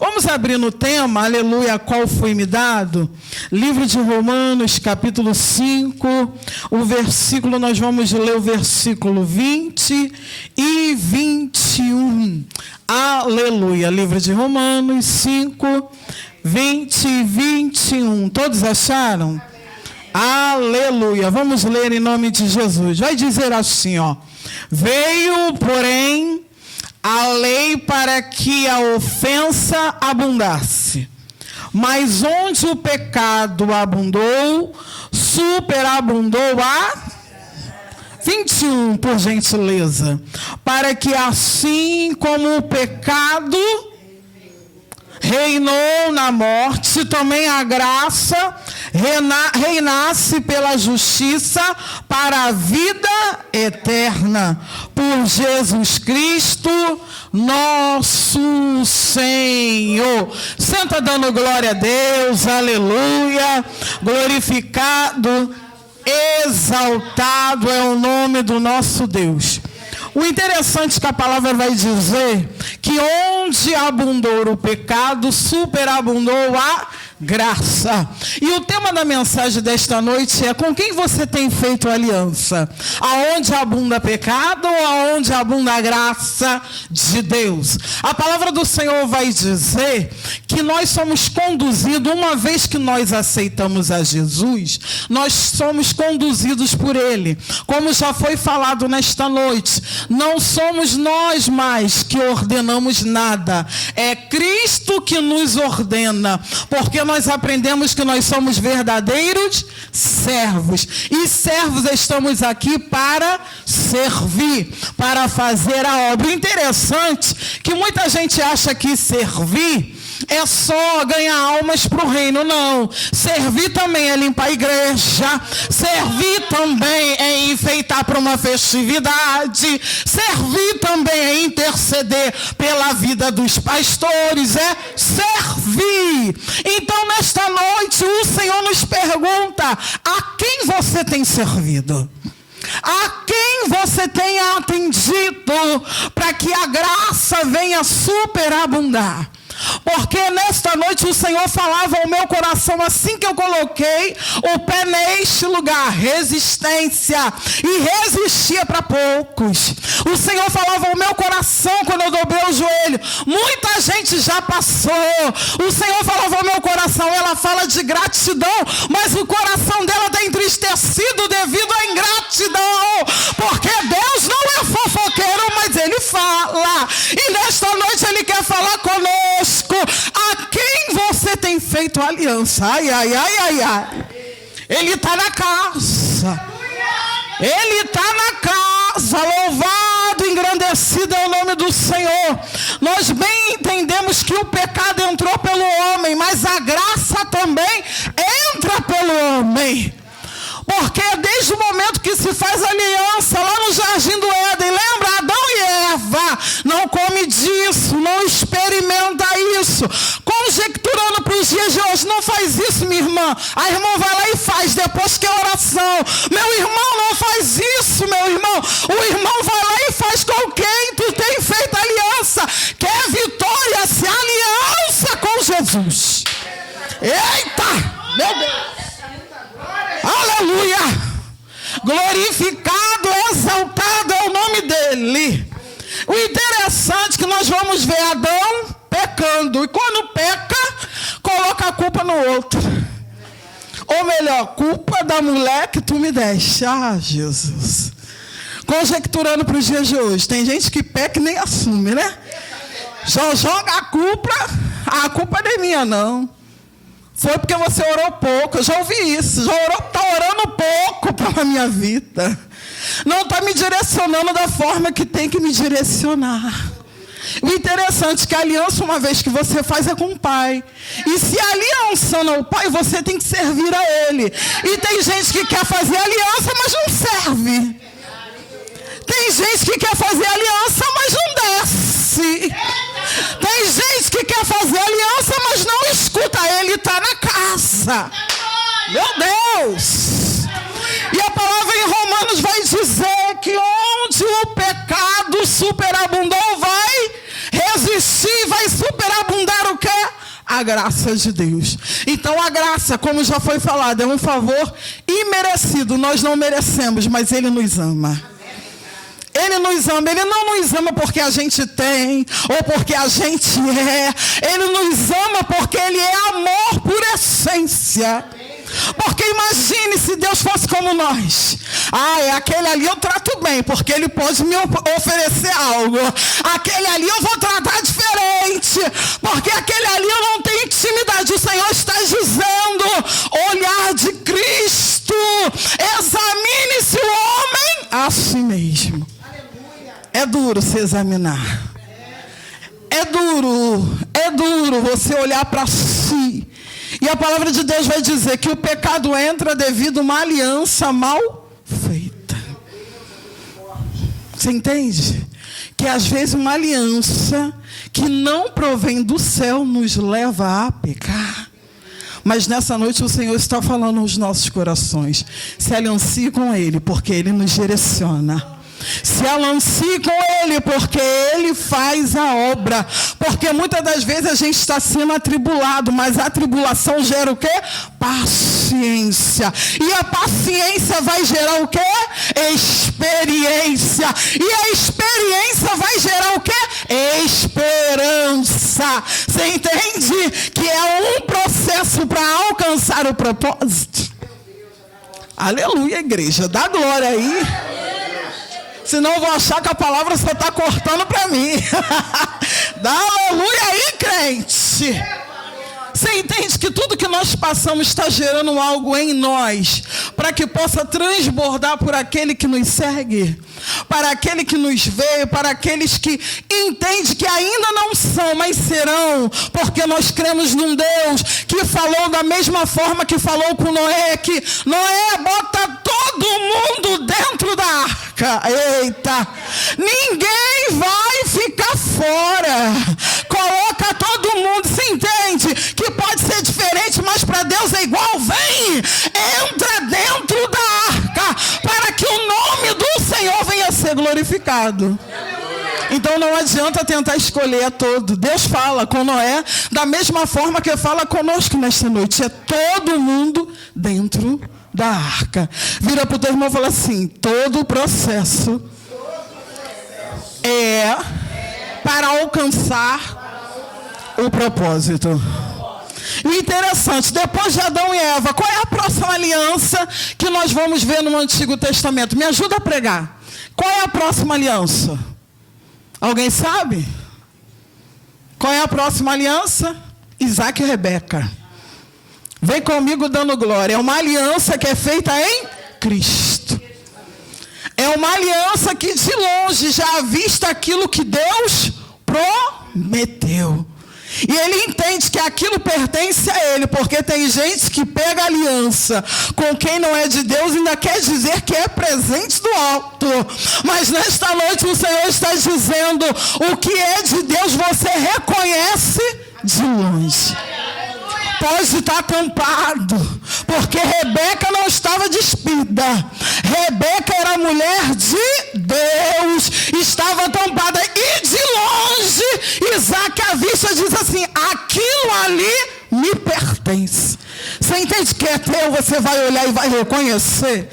Vamos abrir no tema, aleluia, qual foi-me dado? Livro de Romanos, capítulo 5, o versículo, nós vamos ler o versículo 20 e 21. Aleluia, livro de Romanos 5, 20 e 21. Todos acharam? Aleluia, vamos ler em nome de Jesus. Vai dizer assim, ó. Veio, porém, a lei para que a ofensa abundasse. Mas onde o pecado abundou, superabundou a 21, por gentileza. Para que assim como o pecado reinou na morte, também a graça reinasse pela justiça para a vida eterna. Por Jesus Cristo, nosso Senhor. Senta dando glória a Deus, aleluia. Glorificado, exaltado é o nome do nosso Deus. O interessante é que a palavra vai dizer que onde abundou o pecado, superabundou a graça. E o tema da mensagem desta noite é: com quem você tem feito aliança? Aonde abunda pecado ou aonde abunda a graça de Deus? A palavra do Senhor vai dizer que nós somos conduzidos, uma vez que nós aceitamos a Jesus, nós somos conduzidos por Ele. Como já foi falado nesta noite, não somos nós mais que ordenamos nada, é Cristo que nos ordena, porque nós aprendemos que nós somos verdadeiros servos, e servos estamos aqui para servir, para fazer a obra. Interessante que muita gente acha que servir é só ganhar almas para o reino. Não. Servir também é limpar a igreja. Servir também é enfeitar para uma festividade. Servir também é interceder pela vida dos pastores. É servir. Então, nesta noite, o Senhor nos pergunta: a quem você tem servido? A quem você tem atendido para que a graça venha superabundar? Porque nesta noite o Senhor falava ao meu coração, assim que eu coloquei o pé neste lugar: resistência. E resistia para poucos. O Senhor falava ao meu coração quando eu dobrei o joelho: muita gente já passou. O Senhor falava ao meu coração: ela fala de gratidão, mas o coração dela está entristecido devido à ingratidão. Porque Deus não é fofoqueiro, mas Ele fala. E nesta noite Ele quer falar conosco. A quem você tem feito aliança? Ai, ai, ai, ai, ai. Ele está na casa. Ele está na casa. Louvado, engrandecido é o nome do Senhor. Nós bem entendemos que o pecado entrou pelo homem, mas a graça também entra pelo homem. Porque desde o momento que se faz aliança lá no Jardim do Éden, lembra? Adão e Eva: não come disso, não experimenta isso. Conjecturando para os dias de hoje: não faz isso, minha irmã. A irmã vai lá e faz, depois que é oração. Meu irmão, não faz isso, meu irmão. O irmão vai lá e faz com quem tu tem feito aliança. Quer vitória? Se aliança com Jesus. Eita, meu Deus. Aleluia! Glorificado, exaltado é o nome dele. O interessante é que nós vamos ver Adão pecando. E quando peca, coloca a culpa no outro. Ou melhor, culpa da mulher que tu me deste. Ah, Jesus. Conjecturando para os dias de hoje. Tem gente que peca e nem assume, né? Só joga a culpa não é minha, não. Foi porque você orou pouco. Eu já ouvi isso. Está orando pouco para a minha vida. Não está me direcionando da forma que tem que me direcionar. O interessante é que a aliança, uma vez que você faz, é com o Pai. E se a aliança não é o Pai, você tem que servir a Ele. E tem gente que quer fazer aliança, mas não serve. Tem gente que quer fazer aliança, mas não desce. Tem gente que quer fazer aliança, mas não escuta. Ele está na casa. Meu Deus. E a palavra em Romanos vai dizer que onde o pecado superabundou, vai resistir, vai superabundar o quê? a graça de Deus. Então a graça, como já foi falado, é um favor imerecido. Nós não merecemos, mas Ele nos ama. Ele nos ama. Ele não nos ama porque a gente tem ou porque a gente é. Ele nos ama porque Ele é amor por essência. Porque imagine se Deus fosse como nós. É aquele ali eu trato bem, porque ele pode me oferecer algo. Aquele ali eu vou tratar diferente, porque aquele ali eu não tenho intimidade. O Senhor está dizendo, olhar de Cristo. Examine-se o homem a si mesmo. É duro se examinar. É duro você olhar para si. E a palavra de Deus vai dizer que o pecado entra devido a uma aliança mal feita. Você entende? Que às vezes uma aliança que não provém do céu nos leva a pecar. Mas nessa noite o Senhor está falando aos nossos corações. Se aliancie com Ele, porque Ele nos direciona. Se alancie com Ele, porque Ele faz a obra. Porque muitas das vezes a gente está sendo atribulado, mas a tribulação gera o quê? Paciência. E a paciência vai gerar o quê? Experiência. E a experiência vai gerar o quê? Esperança. Você entende? Que é um processo para alcançar o propósito. Aleluia, igreja. Dá glória aí. Senão eu vou achar que a palavra só está cortando para mim. Dá aleluia aí, crente. Você entende que tudo que nós passamos está gerando algo em nós, para que possa transbordar por aquele que nos segue, para aquele que nos vê, para aqueles que entendem que ainda não são, mas serão, porque nós cremos num Deus que falou da mesma forma que falou com Noé, que Noé bota todo mundo dentro da arca. Eita! Ninguém vai ficar fora. Coloca todo mundo, se entende? Que pode ser diferente, mas para Deus é igual. Vem, entra dentro da arca, para que o nome do Senhor venha a ser glorificado. Então não adianta tentar escolher a todo. Deus fala com Noé da mesma forma que fala conosco nesta noite. É todo mundo dentro da arca. Vira para o teu irmão e fala assim: todo o processo é para alcançar o propósito. E o interessante, depois de Adão e Eva, qual é a próxima aliança que nós vamos ver no Antigo Testamento? Me ajuda a pregar. Qual é a próxima aliança? Alguém sabe? Qual é a próxima aliança? Isaac e Rebeca. Vem comigo dando glória. É uma aliança que é feita em Cristo. É uma aliança que de longe já avista aquilo que Deus prometeu. E ele entende que aquilo pertence a ele, porque tem gente que pega aliança com quem não é de Deus e ainda quer dizer que é presente do alto. Mas nesta noite o Senhor está dizendo: o que é de Deus você reconhece de longe. Pode estar tampado, porque Rebeca não estava despida. Rebeca era mulher de Deus, estava tampada, e de longe Isaac à vista diz assim: aquilo ali me pertence. Você entende que é teu? Você vai olhar e vai reconhecer.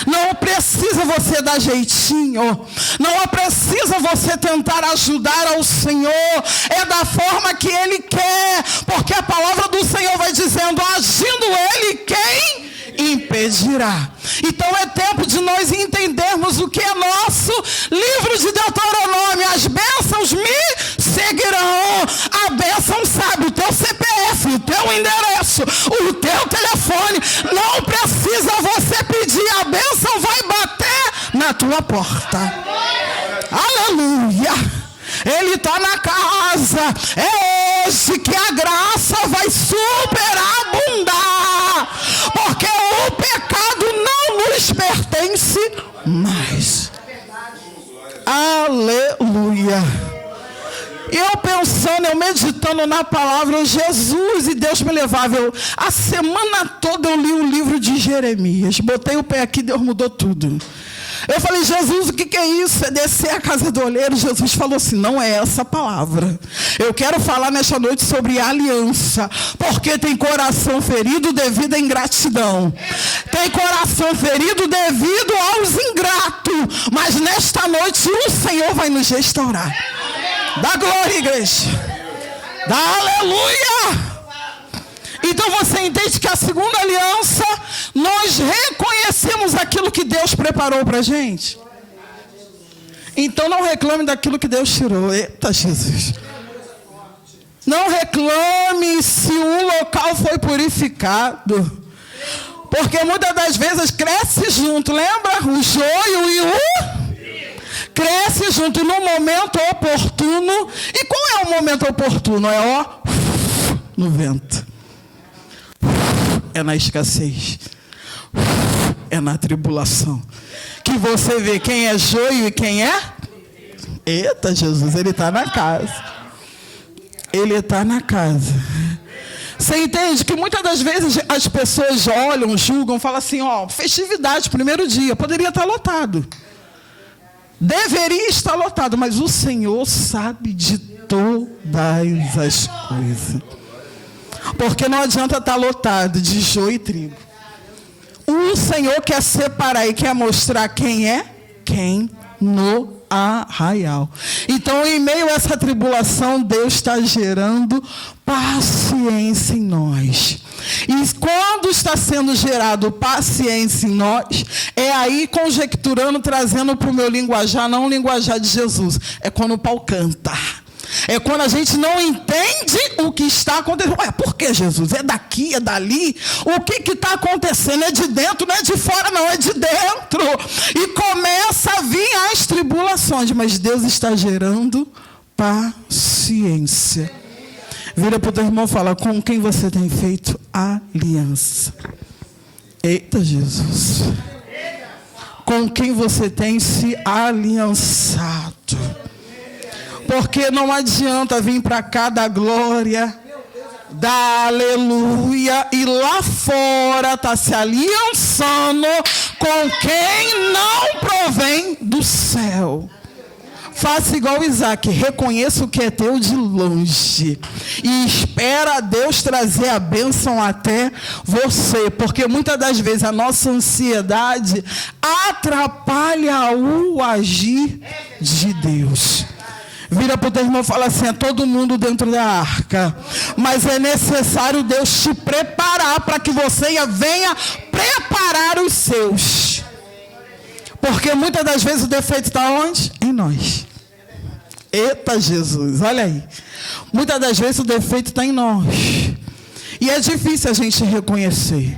Não precisa você dar jeitinho, não precisa você tentar ajudar ao Senhor, é da forma que Ele quer, porque a palavra do Senhor vai dizendo: agindo Ele, quem impedirá? Então é tempo de nós entendermos o que é nosso. Livro de Deuteronômio: as bênçãos me seguirão. A bênção sabe o teu CPF, o teu endereço, o teu telefone. Não precisa você pedir, a bênção vai bater na tua porta. Aleluia! Ele está na casa. É hoje que a graça vai superabundar, porque o pecado não nos pertence mais. Aleluia! Eu pensando, eu meditando na palavra, Jesus, e Deus me levava. A semana toda eu li o livro de Jeremias. Botei o pé aqui, Deus mudou tudo. Eu falei, Jesus, o que é isso? É descer a casa do oleiro? Jesus falou assim, não é essa a palavra. Eu quero falar nesta noite sobre aliança. Porque tem coração ferido devido à ingratidão. Tem coração ferido devido aos ingratos. Mas nesta noite o Senhor vai nos restaurar. Dá glória, igreja. Dá aleluia. Então você entende que a segunda aliança, nós reconhecemos aquilo que Deus preparou para a gente. Então não reclame daquilo que Deus tirou. Eita, Jesus. Não reclame se o local foi purificado. Porque muitas das vezes cresce junto, lembra? O joio e o... Cresce junto no momento oportuno. E qual é o momento oportuno? É no vento. É na escassez. É na tribulação. Que você vê quem é joio e quem é? Eita, Jesus, ele está na casa. Ele está na casa. Você entende que muitas das vezes as pessoas olham, julgam, falam assim, festividade, primeiro dia, poderia estar lotado. Deveria estar lotado, mas o Senhor sabe de todas as coisas. Porque não adianta estar lotado de joio e trigo. O Senhor quer separar e quer mostrar quem é quem no arraial. Então, em meio a essa tribulação, Deus está gerando paciência em nós. E quando está sendo gerado paciência em nós, é aí conjecturando, trazendo para o meu linguajar, não o linguajar de Jesus, é quando o pau canta. É quando a gente não entende o que está acontecendo. Ué, por que, Jesus? É daqui, é dali? O que está acontecendo? É de dentro, não é de fora, não, é de dentro. E começa a vir as tribulações, mas Deus está gerando paciência. Vira para o teu irmão e fala, com quem você tem feito aliança? Eita, Jesus. Com quem você tem se aliançado? Porque não adianta vir para cá dar glória, dar aleluia, e lá fora está se aliançando com quem não provém do céu. Faça igual Isaac, reconheça o que é teu de longe e espera a Deus trazer a bênção até você, porque muitas das vezes a nossa ansiedade atrapalha o agir de Deus. Vira para o teu irmão e fala assim, é todo mundo dentro da arca, mas é necessário Deus te preparar para que você venha preparar os seus. Porque muitas das vezes o defeito está onde? Em nós. Eita, Jesus, olha aí. Muitas das vezes o defeito está em nós. E é difícil a gente reconhecer.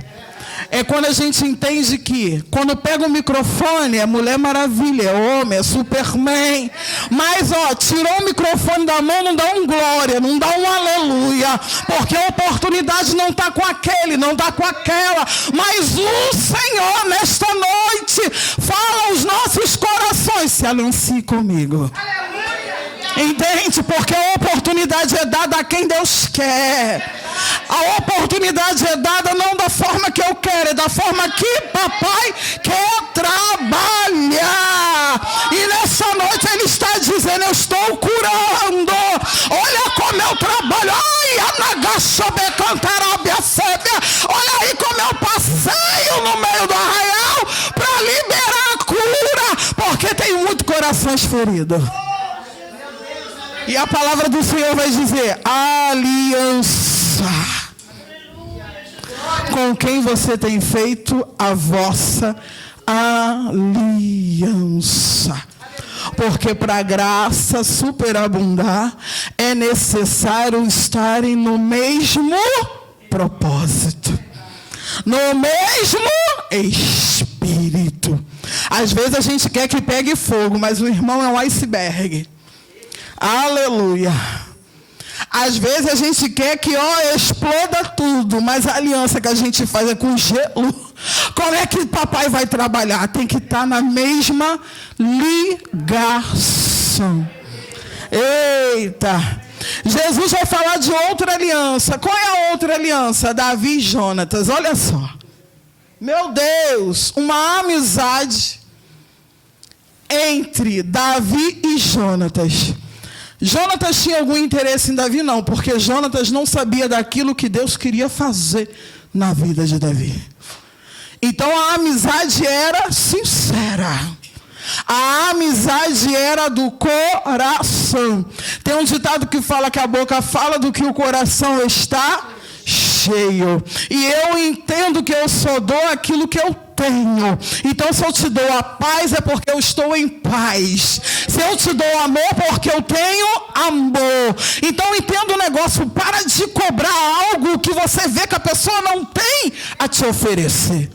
É quando a gente entende que, quando pega o microfone, é Mulher Maravilha, é homem, é Superman. Mas, tirou o microfone da mão, não dá um glória, não dá um aleluia. Porque a oportunidade não está com aquele, não está com aquela. Mas o Senhor, nesta noite, fala aos nossos corações, se alancie comigo. Entende? Porque a oportunidade é dada a quem Deus quer. A oportunidade é dada não da forma que eu quero, é da forma que papai quer trabalhar. E nessa noite ele está dizendo, eu estou curando. Olha como eu trabalho. Olha aí como eu passeio no meio do arraial para liberar a cura. Porque tem muito corações feridos. E a palavra do Senhor vai dizer, aliança. Com quem você tem feito a vossa aliança. Porque para a graça superabundar, é necessário estarem no mesmo propósito. No mesmo espírito. Às vezes a gente quer que pegue fogo, mas o irmão é um iceberg. Aleluia. Às vezes a gente quer que exploda tudo, mas a aliança que a gente faz é com gelo. Como é que papai vai trabalhar? Tem que estar na mesma ligação. Eita. Jesus vai falar de outra aliança. Qual é a outra aliança? Davi e Jonatas. Olha só. Meu Deus, uma amizade entre Davi e Jonatas. Jonatas tinha algum interesse em Davi? Não, porque Jonatas não sabia daquilo que Deus queria fazer na vida de Davi. Então a amizade era sincera. A amizade era do coração. Tem um ditado que fala que a boca fala do que o coração está cheio. E eu entendo que eu só dou aquilo que eu tenho. Então se eu te dou a paz é porque eu estou em paz. Se eu te dou amor porque eu tenho amor. Então entenda o negócio. Para de cobrar algo que você vê que a pessoa não tem a te oferecer.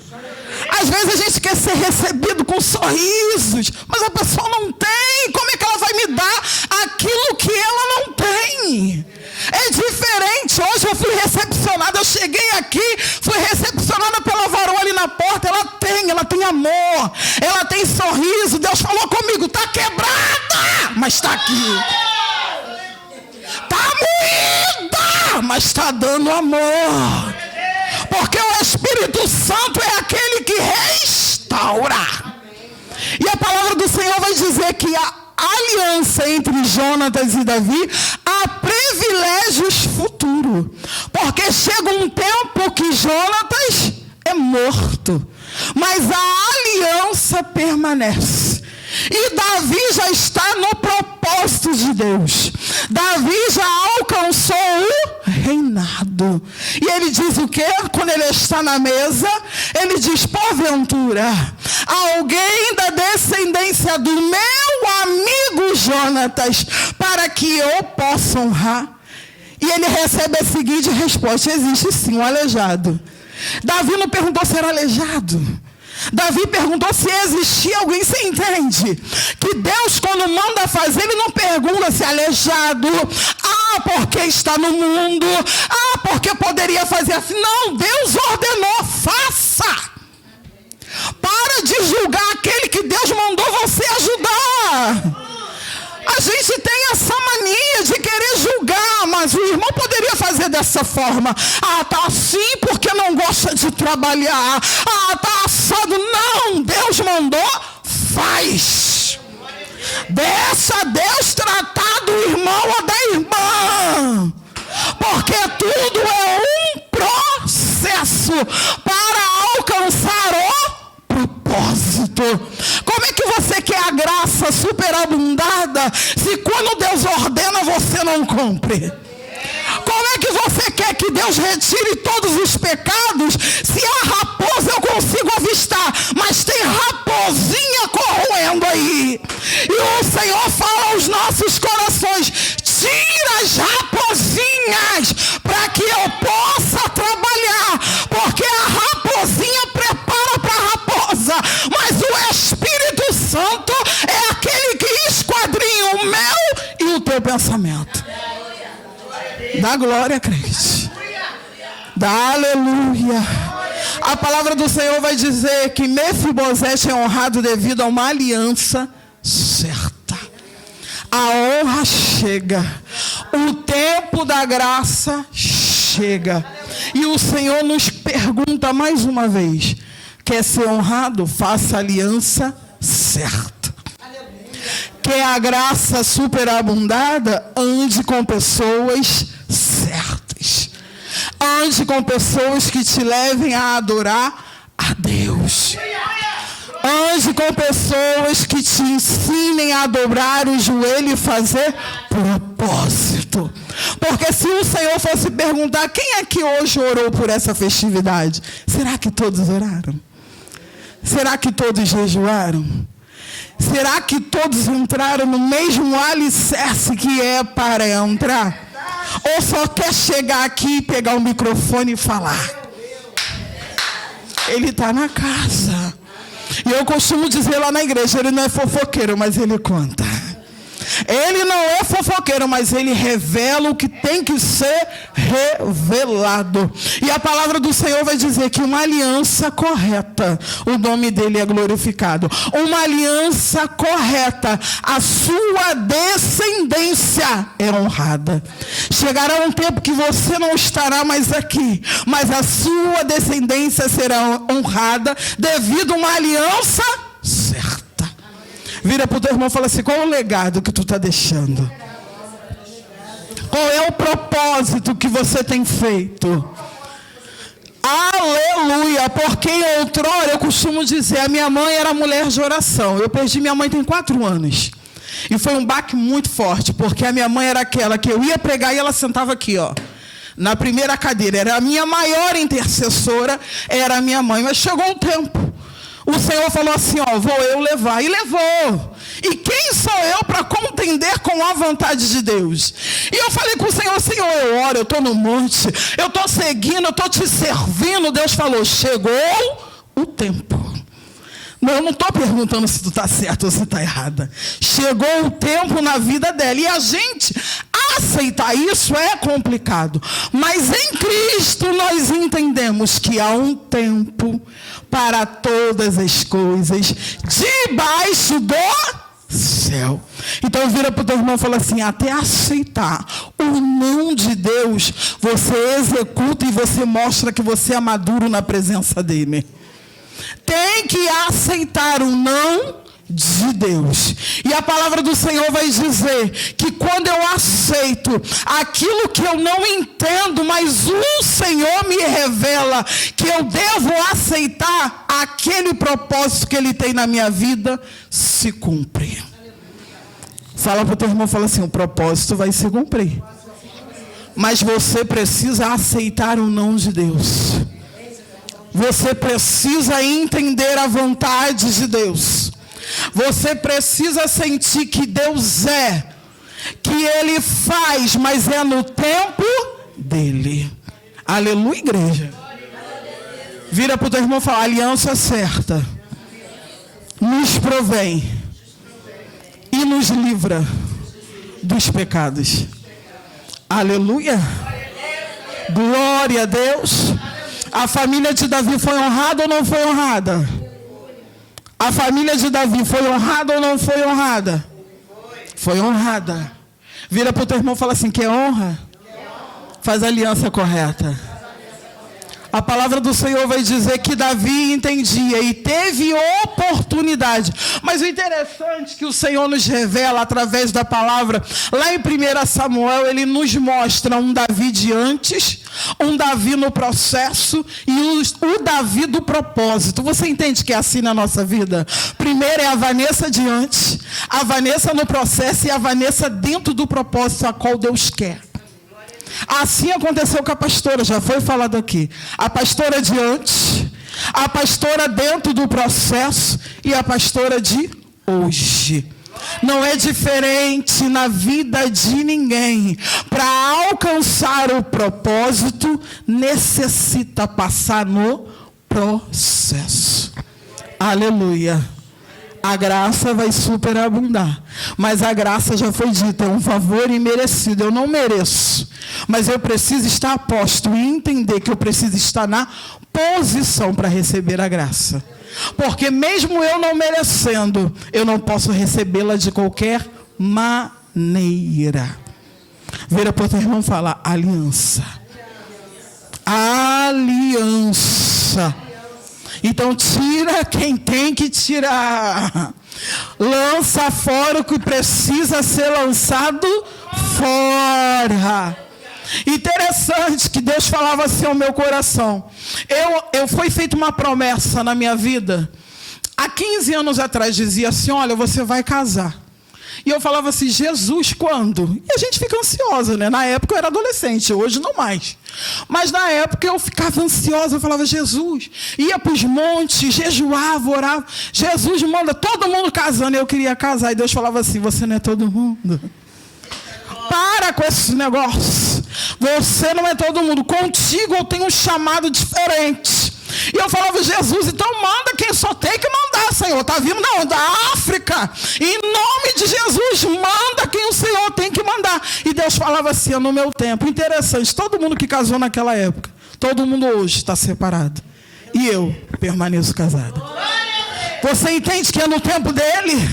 Às vezes a gente quer ser recebido com sorrisos, mas a pessoa não tem. Como é que ela vai me dar aquilo que ela não tem? É diferente. Hoje eu fui recepcionada, eu cheguei aqui, fui recepcionada pela varoa ali na porta. Ela tem amor, ela tem sorriso. Deus falou comigo, está quebrada, mas está aqui. Está moída, mas está dando amor. Porque o Espírito Santo é aquele que restaura. E a palavra do Senhor vai dizer que a aliança entre Jonatas e Davi há privilégios futuros. Porque chega um tempo que Jonatas é morto, mas a aliança permanece. E Davi já está no propósito de Deus. Davi já alcançou o reinado. E ele diz o quê? Quando ele está na mesa, ele diz, porventura, alguém da descendência do meu amigo Jonatas, para que eu possa honrar. E ele recebe a seguinte resposta, existe sim um aleijado. Davi não perguntou se era aleijado. Davi perguntou se existia alguém. Você entende? Que Deus, quando manda fazer, ele não pergunta se é aleijado. Ah, porque está no mundo. Ah, porque poderia fazer assim. Não, Deus ordenou, faça. Para de julgar aquele que Deus mandou você ajudar. A gente tem essa mania de querer julgar, mas o irmão poderia fazer dessa forma. Ah, tá assim porque não gosta de trabalhar. Ah, tá assado. Não, Deus mandou, faz. Deixa Deus tratar do irmão ou da irmã. Porque tudo é um processo para alcançar o propósito. Como é que você quer a graça superabundada se quando Deus ordena você não cumpre? Como é que você quer que Deus retire todos os pecados se a raposa eu consigo avistar, mas tem raposinha corroendo aí? E o Senhor fala aos nossos corações, tira as raposinhas para que eu possa trabalhar, porque a raposinha prepara para a raposa, mas o Espírito Santo é aquele que esquadrinha o meu e o teu pensamento. Dá glória, crente. Dá aleluia. A palavra do Senhor vai dizer que Mefibosete é honrado devido a uma aliança certa. A honra chega. O tempo da graça chega. E o Senhor nos pergunta mais uma vez: quer ser honrado? Faça aliança certa. Quer a graça superabundada? Ande com pessoas certas. Ande com pessoas que te levem a adorar a Deus. Ande com pessoas que te ensinem a dobrar o joelho e fazer propósito. Porque se o Senhor fosse perguntar, quem é que hoje orou por essa festividade? Será que todos oraram? Será que todos jejuaram? Será que todos entraram no mesmo alicerce que é para entrar? Ou só quer chegar aqui, pegar o microfone e falar? Ele está na casa. E eu costumo dizer lá na igreja, ele não é fofoqueiro, mas ele conta. Ele não é fofoqueiro, mas ele revela o que tem que ser revelado. E a palavra do Senhor vai dizer que uma aliança correta, o nome dele é glorificado. Uma aliança correta, a sua descendência é honrada. Chegará um tempo que você não estará mais aqui, mas a sua descendência será honrada devido a uma aliança certa. Vira para o teu irmão e fala assim: qual é o legado que tu está deixando? Qual é o propósito que você tem feito? Aleluia, porque outrora eu costumo dizer, a minha mãe era mulher de oração. Eu perdi minha mãe tem 4 anos. E foi um baque muito forte, porque a minha mãe era aquela que eu ia pregar e ela sentava aqui, ó, na primeira cadeira. Era a minha maior intercessora, era a minha mãe. Mas chegou um tempo, o Senhor falou assim, ó, vou eu levar. E levou. E quem sou eu para contender com a vontade de Deus? E eu falei com o Senhor: Senhor, eu oro, eu estou no monte, eu estou seguindo, eu estou te servindo. Deus falou: chegou o tempo. Não, eu não estou perguntando se tu está certo ou se está errada. Chegou o tempo na vida dela. E a gente aceitar isso é complicado. Mas em Cristo nós entendemos que há um tempo para todas as coisas debaixo do céu. Então vira para o teu irmão e fala assim: até aceitar o não de Deus, você executa e você mostra que você é maduro na presença dele. Tem que aceitar o não de Deus. E a palavra do Senhor vai dizer que quando eu aceito aquilo que eu não entendo, mas o Senhor me revela que eu devo aceitar, aquele propósito que Ele tem na minha vida se cumpre. Fala para o teu irmão, fala assim: o propósito vai se cumprir, mas você precisa aceitar o não de Deus. Você precisa entender a vontade de Deus. Você precisa sentir que Deus é, que Ele faz, mas é no tempo dEle. Aleluia, igreja. Vira para o teu irmão e fala: a aliança certa nos provém e nos livra dos pecados. Aleluia. Glória a Deus. A família de Davi foi honrada ou não foi honrada? A família de Davi foi honrada ou não foi honrada? Foi honrada. Vira para o teu irmão e fala assim: quer honra? Faz a aliança correta. A palavra do Senhor vai dizer que Davi entendia e teve oportunidade. Mas o interessante é que o Senhor nos revela através da palavra, lá em 1 Samuel, ele nos mostra um Davi de antes, um Davi no processo e o Davi do propósito. Você entende que é assim na nossa vida? Primeiro é a Vanessa de antes, a Vanessa no processo e a Vanessa dentro do propósito a qual Deus quer. Assim aconteceu com a pastora, já foi falado aqui. A pastora de antes, a pastora dentro do processo e a pastora de hoje. Não é diferente na vida de ninguém. Para alcançar o propósito, necessita passar no processo. Aleluia. A graça vai superabundar. Mas a graça já foi dita, é um favor imerecido. Eu não mereço, mas eu preciso estar a posto e entender que eu preciso estar na posição para receber a graça. Porque mesmo eu não merecendo, eu não posso recebê-la de qualquer maneira. Vira para o teu irmão e fala: aliança. Aliança. Então tira quem tem que tirar. Lança fora o que precisa ser lançado fora. Interessante que Deus falava assim ao meu coração. Eu foi feita uma promessa na minha vida. Há 15 anos atrás dizia assim: olha, você vai casar. E eu falava assim: Jesus, quando? E a gente fica ansiosa, né? Na época eu era adolescente, hoje não mais. Mas na época eu ficava ansiosa, eu falava: Jesus. Ia para os montes, jejuava, orava. Jesus manda todo mundo casando, e eu queria casar. E Deus falava assim: você não é todo mundo. Para com esse negócio. Você não é todo mundo. Contigo eu tenho um chamado diferente. E eu falava: Jesus, então manda quem só tem que mandar, Senhor. Está vindo da África. Em nome de Jesus, manda quem o Senhor tem que mandar. E Deus falava assim: no meu tempo. Interessante, todo mundo que casou naquela época, todo mundo hoje está separado. E eu permaneço casado. Você entende que é no tempo dele?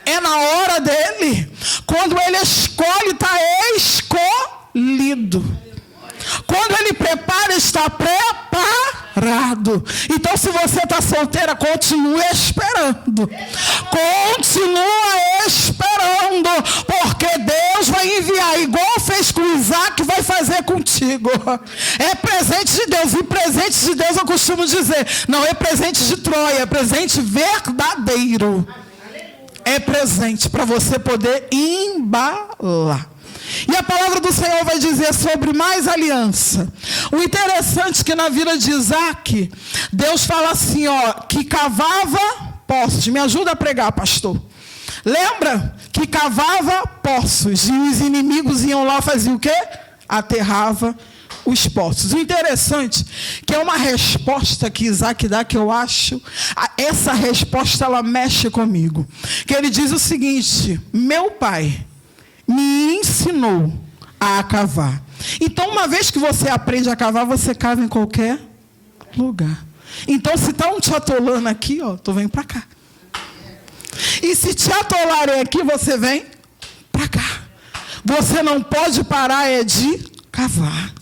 É na hora dele. Quando ele escolhe, está escolhido. Quando ele prepara, está preparado. preparado. Então, se você está solteira, continue esperando. Continua esperando, porque Deus vai enviar, igual fez com Isaac, vai fazer contigo. É presente de Deus, e presente de Deus eu costumo dizer, não é presente de Troia, é presente verdadeiro. É presente para você poder embalar. E a palavra do Senhor vai dizer sobre mais aliança. O interessante é que na vida de Isaac, Deus fala assim, ó, que cavava poços. Me ajuda a pregar, pastor. Lembra que cavava poços e os inimigos iam lá fazer o quê? Aterrava os poços. O interessante é que é uma resposta que Isaac dá, que eu acho, essa resposta ela mexe comigo. Que ele diz o seguinte: meu pai me ensinou a cavar. Então, uma vez que você aprende a cavar, você cava em qualquer lugar. Então, se estão te atolando aqui, ó, tu vem para cá. E se te atolarem aqui, você vem para cá. Você não pode parar de cavar.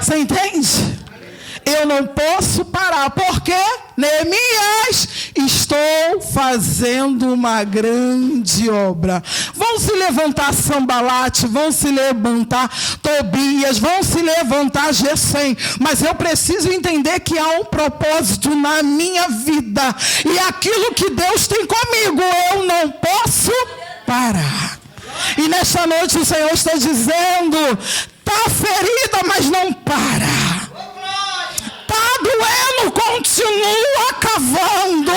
Você entende? Eu não posso parar, porque Neemias, estou fazendo uma grande obra. Vão se levantar Sambalate, vão se levantar Tobias, vão se levantar Gesem, mas eu preciso entender que há um propósito na minha vida, e aquilo que Deus tem comigo, eu não posso parar. E nesta noite o Senhor está dizendo: está ferida, mas não para. Está doendo, continua cavando.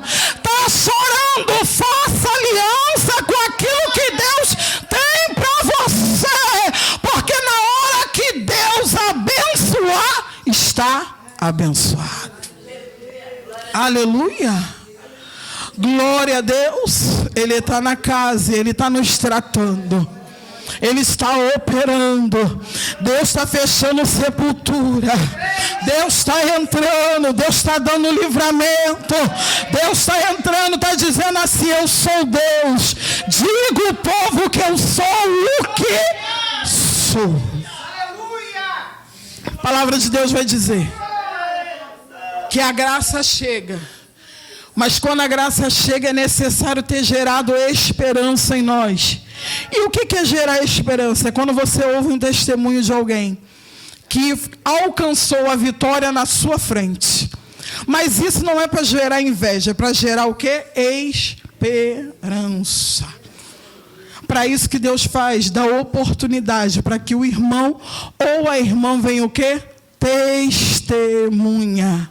Está chorando, faça aliança com aquilo que Deus tem para você. Porque na hora que Deus abençoar, está abençoado. Aleluia. Glória a Deus. Ele está na casa, Ele está nos tratando, Ele está operando. Deus está fechando sepultura. Deus está entrando. Deus está dando livramento. Deus está entrando, está dizendo assim: eu sou Deus. Diga ao povo que eu sou o que sou. A palavra de Deus vai dizer que a graça chega. Mas quando a graça chega, é necessário ter gerado esperança em nós. E o que é gerar esperança? É quando você ouve um testemunho de alguém que alcançou a vitória na sua frente. Mas isso não é para gerar inveja, é para gerar o quê? Esperança. Para isso que Deus faz, dá oportunidade para que o irmão ou a irmã venha o quê? Testemunha.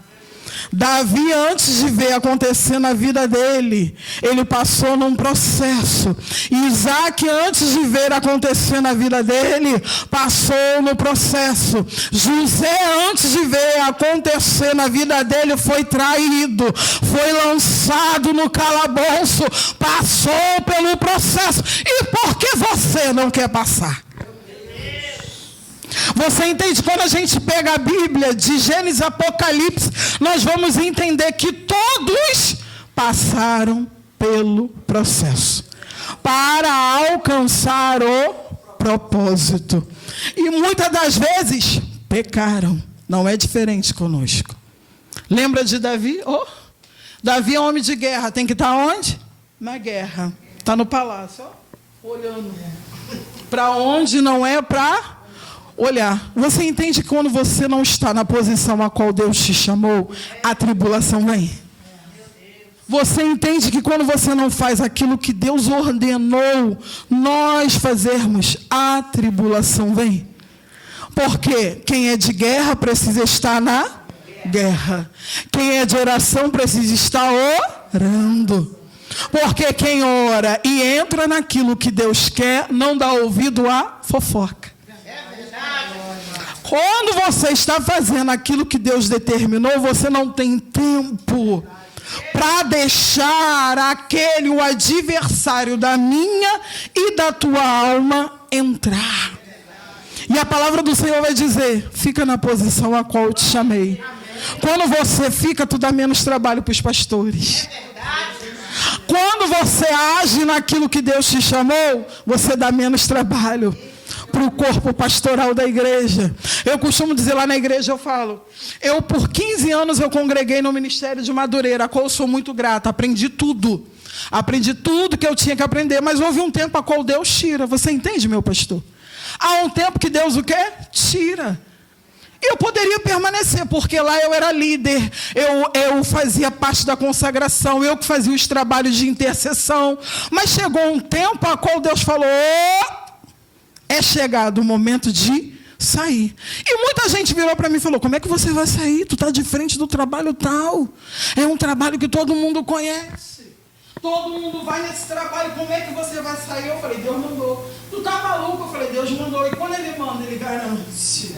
Davi, antes de ver acontecer na vida dele, ele passou num processo. Isaac, antes de ver acontecer na vida dele, passou no processo. José, antes de ver acontecer na vida dele, foi traído, foi lançado no calabouço, passou pelo processo. E por que você não quer passar? Você entende? Quando a gente pega a Bíblia de Gênesis e Apocalipse, nós vamos entender que todos passaram pelo processo para alcançar o propósito. E muitas das vezes pecaram. Não é diferente conosco. Lembra de Davi? Davi é homem de guerra. Tem que estar onde? Na guerra. Está no palácio, olhando para onde não é para olhar. Você entende que quando você não está na posição a qual Deus te chamou, a tribulação vem? Você entende que quando você não faz aquilo que Deus ordenou nós fazermos, a tribulação vem? Porque quem é de guerra precisa estar na guerra. Quem é de oração precisa estar orando. Porque quem ora e entra naquilo que Deus quer, não dá ouvido à fofoca. Quando você está fazendo aquilo que Deus determinou, você não tem tempo para deixar o adversário da minha e da tua alma entrar. E a palavra do Senhor vai dizer: fica na posição a qual eu te chamei. Quando você fica, tu dá menos trabalho para os pastores. Quando você age naquilo que Deus te chamou, você dá menos trabalho para para o corpo pastoral da igreja. Eu costumo dizer lá na igreja, eu falo, eu por 15 anos eu congreguei no Ministério de Madureira, a qual eu sou muito grata, aprendi tudo que eu tinha que aprender, mas houve um tempo a qual Deus tira. Você entende, meu pastor? Há um tempo que Deus o quê? Tira. Eu poderia permanecer, porque lá eu era líder, eu fazia parte da consagração, eu que fazia os trabalhos de intercessão, mas chegou um tempo a qual Deus falou, é chegado o momento de sair. E muita gente virou para mim e falou, como é que você vai sair? Tu está de frente do trabalho tal, é um trabalho que todo mundo conhece. Todo mundo vai nesse trabalho, como é que você vai sair? Eu falei, Deus mandou. Tu tá maluco? Eu falei, Deus mandou. E quando Ele manda, Ele garante.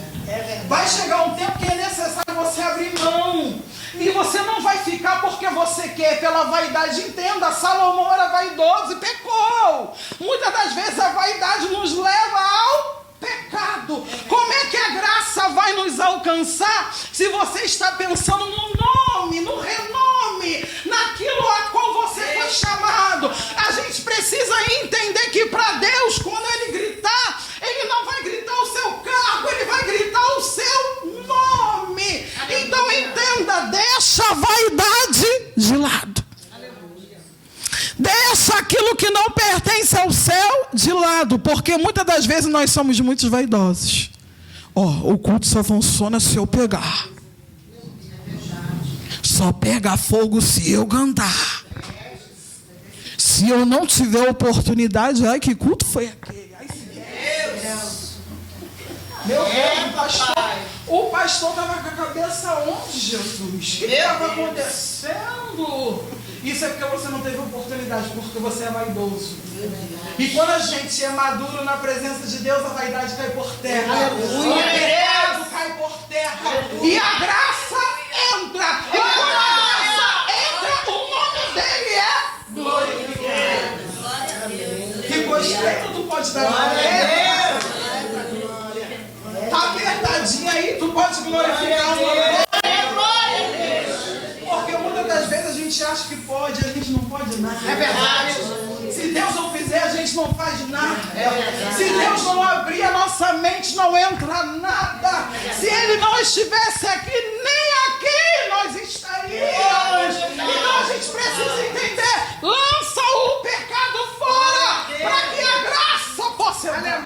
Vai chegar um tempo que é necessário você abrir mão. E você não vai ficar porque você quer, pela vaidade. Entenda, Salomão era vaidoso e pecou. Muitas das vezes a vaidade nos leva ao pecado. Como é que a graça vai nos alcançar se você está pensando no nome, no renome, naquilo a qual você foi chamado? A gente precisa entender que para Deus, quando Ele gritar, Ele não vai gritar o seu cargo, Ele vai gritar o seu nome. Então entenda, deixa a vaidade de lado. Deixa aquilo que não pertence ao céu de lado, porque muitas das vezes nós somos muito vaidosos. O culto só funciona se eu pegar. Só pega fogo se eu cantar. Se eu não tiver oportunidade, ai, que culto foi aquele? Ai, meu Deus, o pastor estava com a cabeça onde, Jesus? O que estava acontecendo? Isso é porque você não teve oportunidade, porque você é vaidoso. E quando a gente é maduro na presença de Deus, a vaidade cai por terra. O pecado cai por terra. E a graça entra. E quando a graça entra, o nome dele é glorificado. Ficou estreito, tu pode dar glória. Tá apertadinho aí, tu pode glorificar o nome dele. Porque muitas das vezes a gente acha que pode, a gente não pode nada. É verdade. Se Deus não fizer, a gente não faz nada. Se Deus não abrir a nossa mente, não entra nada. Se Ele não estivesse aqui, nem aqui nós estaríamos. Então a gente precisa entender. Lança o pecado fora, para que a graça possa entrar.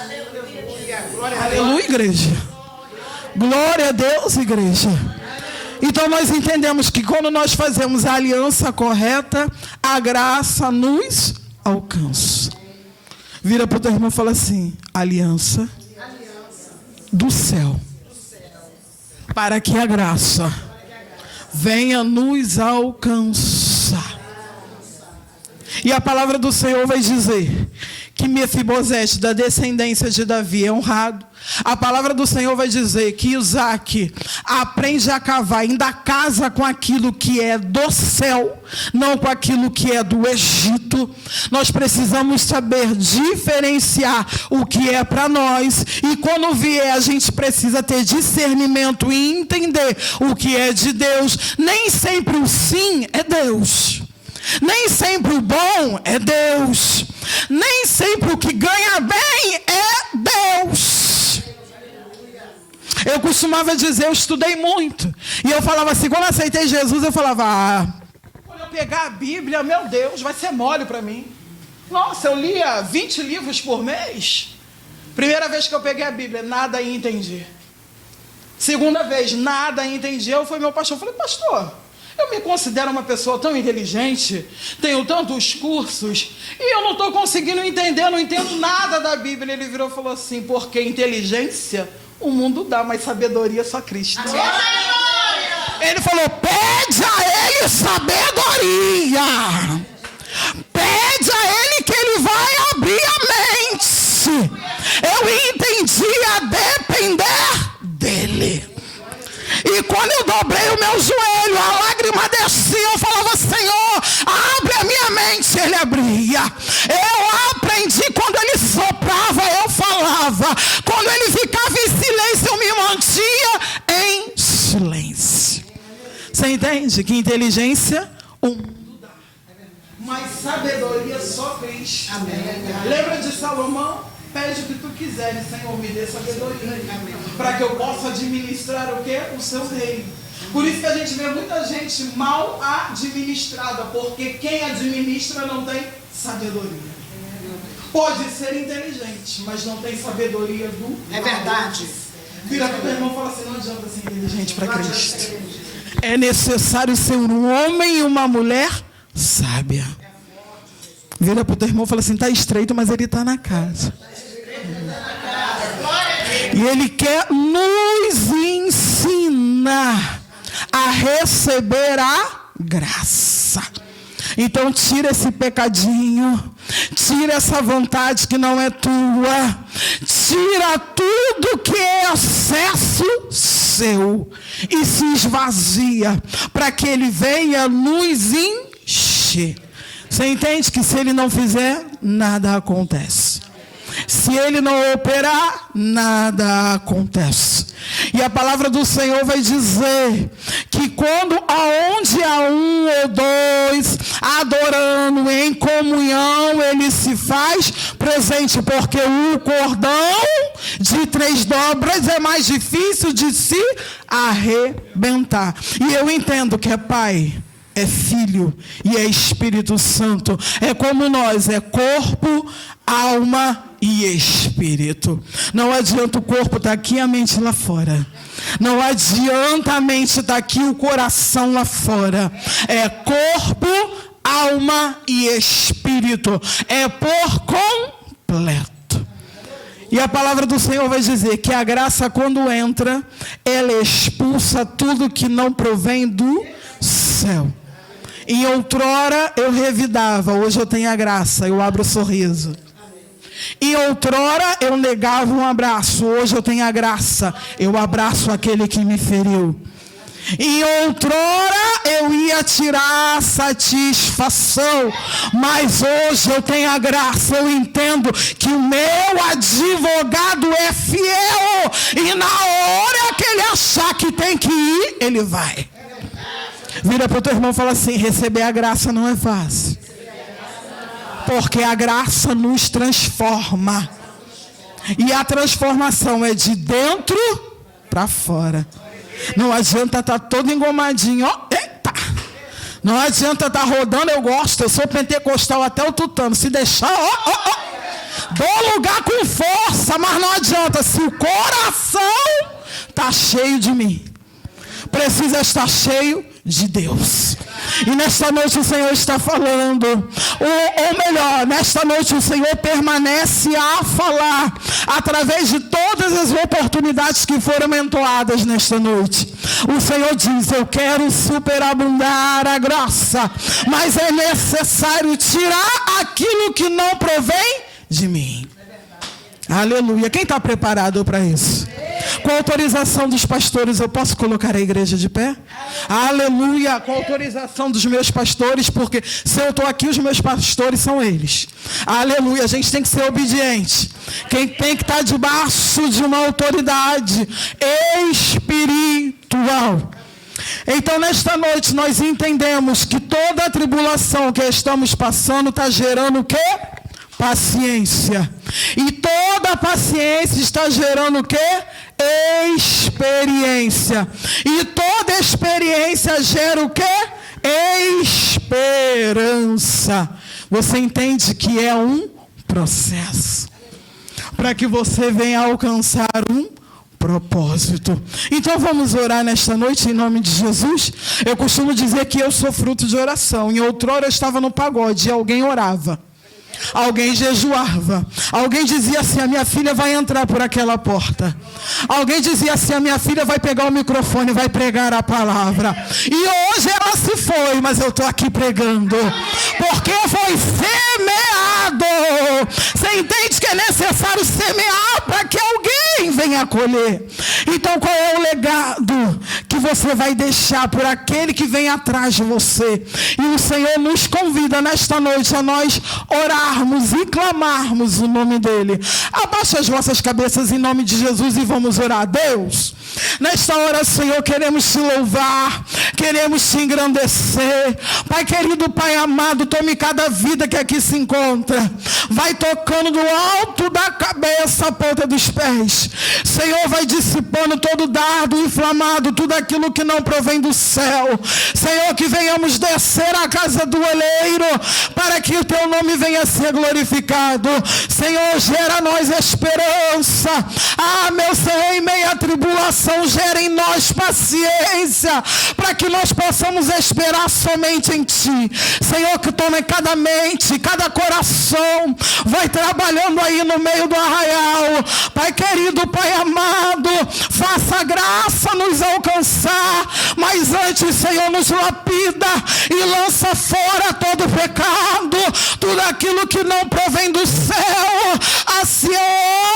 Aleluia. Aleluia, igreja. Glória a Deus, igreja. Então nós entendemos que quando nós fazemos a aliança correta, a graça nos alcança. Vira para o teu irmão e fala assim, aliança do céu, para que a graça venha nos alcançar. E a palavra do Senhor vai dizer que Mefibosete, da descendência de Davi, é honrado. A palavra do Senhor vai dizer que Isaac aprende a cavar, ainda casa com aquilo que é do céu, não com aquilo que é do Egito. Nós precisamos saber diferenciar o que é para nós, e quando vier a gente precisa ter discernimento e entender o que é de Deus. Nem sempre o sim é Deus. Nem sempre o bom é Deus. Nem sempre o que ganha bem é Deus. Eu costumava dizer, eu estudei muito. E eu falava assim, quando eu aceitei Jesus, eu falava, quando eu pegar a Bíblia, meu Deus, vai ser mole para mim. Nossa, eu lia 20 livros por mês. Primeira vez que eu peguei a Bíblia, nada ia entender. Segunda vez, nada ia entender. Eu fui meu pastor, eu falei, pastor, eu me considero uma pessoa tão inteligente, tenho tantos cursos, e eu não estou conseguindo entender, não entendo nada da Bíblia. Ele virou e falou assim, porque inteligência o mundo dá, mas sabedoria só Cristo. Ele falou, pede a Ele sabedoria. Pede a Ele que Ele vai abrir a mente. Eu entendi a depender dEle. E quando eu dobrei o meu joelho, a lágrima descia, eu falava, Senhor, abre a minha mente. Ele abria. Eu aprendi, quando Ele soprava, eu falava. Quando Ele ficava em silêncio, eu me mantinha em silêncio. Você entende que inteligência o mundo dá, mas sabedoria só Cristo. Lembra de Salomão? Pede o que tu quiseres, Senhor, me dê sabedoria, para que eu possa administrar o quê? O seu reino. Por isso que a gente vê muita gente mal administrada, porque quem administra não tem sabedoria. Pode ser inteligente, mas não tem sabedoria do... É verdade. Vira para o teu irmão e fala assim, não adianta ser inteligente para Cristo. É necessário ser um homem e uma mulher sábia. Vira para o teu irmão e fala assim, está estreito, mas ele está na casa. E ele quer nos ensinar a receber a graça. Então tira esse pecadinho, tira essa vontade que não é tua, tira tudo que é excesso seu e se esvazia para que ele venha nos encher. Você entende que se ele não fizer, nada acontece. Se ele não operar, nada acontece. E a palavra do Senhor vai dizer que quando aonde há um ou dois adorando em comunhão, ele se faz presente, porque o cordão de 3 dobras é mais difícil de se arrebentar. E eu entendo que é Pai, é Filho e é Espírito Santo. É como nós, é corpo, alma e espírito. Não adianta o corpo estar aqui e a mente lá fora. Não adianta a mente estar aqui e o coração lá fora. É corpo, alma e espírito. É por completo. E a palavra do Senhor vai dizer que a graça, quando entra, ela expulsa tudo que não provém do céu. Em outrora eu revidava, hoje eu tenho a graça, eu abro o sorriso. Em outrora eu negava um abraço, hoje eu tenho a graça, eu abraço aquele que me feriu. Em outrora eu ia tirar a satisfação, mas hoje eu tenho a graça, eu entendo que o meu advogado é fiel, e na hora que ele achar que tem que ir, ele vai. Vira para o teu irmão e fala assim, receber a graça não é fácil. Porque a graça nos transforma. E a transformação é de dentro para fora. Não adianta estar todo engomadinho, ó, eita! Não adianta estar rodando, eu gosto, eu sou pentecostal até o tutano. Se deixar, dou lugar com força, mas não adianta. Se o coração está cheio de mim, precisa estar cheio de Deus. E nesta noite o Senhor está falando, ou melhor, nesta noite o Senhor permanece a falar através de todas as oportunidades que foram entoadas nesta noite. O Senhor diz, eu quero superabundar a graça, mas é necessário tirar aquilo que não provém de mim. Aleluia. Quem está preparado para isso? Com a autorização dos pastores, eu posso colocar a igreja de pé? Aleluia. Com a autorização dos meus pastores, porque se eu estou aqui, os meus pastores são eles. Aleluia. A gente tem que ser obediente. Quem tem que estar debaixo de uma autoridade espiritual. Então, nesta noite, nós entendemos que toda a tribulação que estamos passando está gerando o quê? Paciência. E toda a paciência está gerando o quê? Experiência. E toda experiência gera o quê? Esperança. Você entende que é um processo para que você venha alcançar um propósito. Então vamos orar nesta noite em nome de Jesus. Eu costumo dizer que eu sou fruto de oração. Em outrora eu estava no pagode e alguém orava. Alguém jejuava. Alguém dizia assim, a minha filha vai entrar por aquela porta. Alguém dizia assim, a minha filha vai pegar o microfone e vai pregar a palavra. E hoje ela se foi, mas eu estou aqui pregando. Porque foi semeado. Você entende que é necessário semear para que alguém venha colher. Então qual é o legado que você vai deixar por aquele que vem atrás de você? E o Senhor nos convida nesta noite a nós orarmos e clamarmos o nome dele. Abaixe as vossas cabeças em nome de Jesus e vamos orar. Deus, nesta hora, Senhor, queremos te louvar, queremos te engrandecer. Pai querido, Pai amado, tome cada vida que aqui se encontra. vai tocando do alto da cabeça à ponta dos pés. Senhor, vai dissipando todo dardo inflamado, tudo aquilo que não provém do céu. Senhor, que venhamos descer à casa do oleiro, para que o teu nome venha a ser glorificado. Senhor, gera a nós esperança. Ah, meu Senhor, em meio à tribulação, gera em nós paciência, para que nós possamos esperar somente em Ti. Senhor, que tome cada mente, cada coração, vai trabalhando aí no meio do arraial. Pai querido, Pai amado, faça a graça nos alcançar, mas antes, Senhor, nos lapida e lança fora todo pecado, tudo aquilo que não provém do céu. Assim eu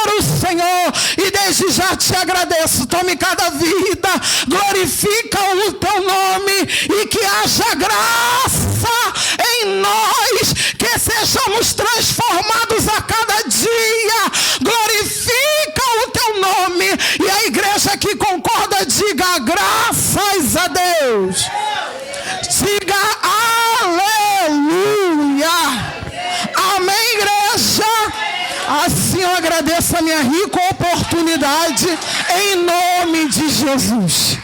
oro, Senhor, e desde já te agradeço. Tome cada vida, glorifica o teu nome, e que haja graça em nós, que sejamos transformados a cada dia. Glorifica o teu nome, e a igreja que concorda diga graças a Deus. Diga aleluia. Amém, igreja? Assim eu agradeço a minha rica oportunidade, em nome de Jesus.